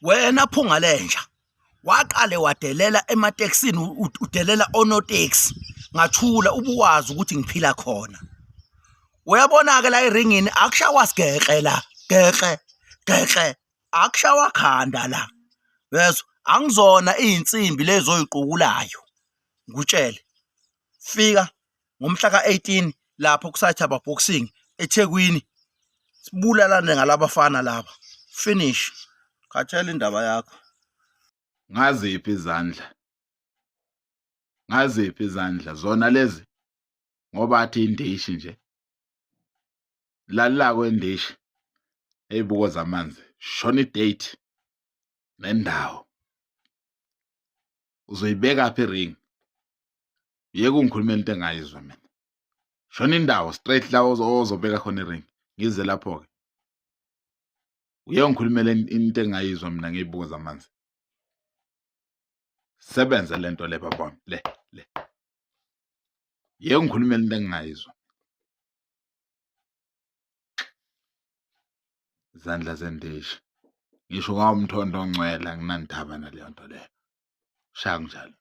Wena phunga lenja, waqale wadelela emateksini udelela onoteksi. Ngathula ubuwazi ukuthi ngiphila khona. Uyabona-ke la eringini akushawa sigeqe la, geqe, akushawa khanda la. Yezwa, angizona iy'nsimbi lezo oy'qukulayo. Ngikutshele, fika ngomhla ka-18 lapho kuSathaba Boxing eThekwini. Sibulalane ngalabafana laba. Finish. Khathela indaba yakho. Ngaziphi izandla zona lezi ngoba athi indishi nje lalila kwendishi ezibuko zamanzi shona idate nendawo uzoyibeka phi ring yeke ungikhulumela into engayizwa mina shona indawo straight la ozobeka khona iring ngize lapho ke uye ungikhulumela into engayizwa mina ngezibuko zamanzi sebenza lento le baba le yeke ungikhulumela into engayizwa izandla zendishi ngisho ngawumthondo ongcwele anginandaba naleyo nto leyo shaya kunjalo.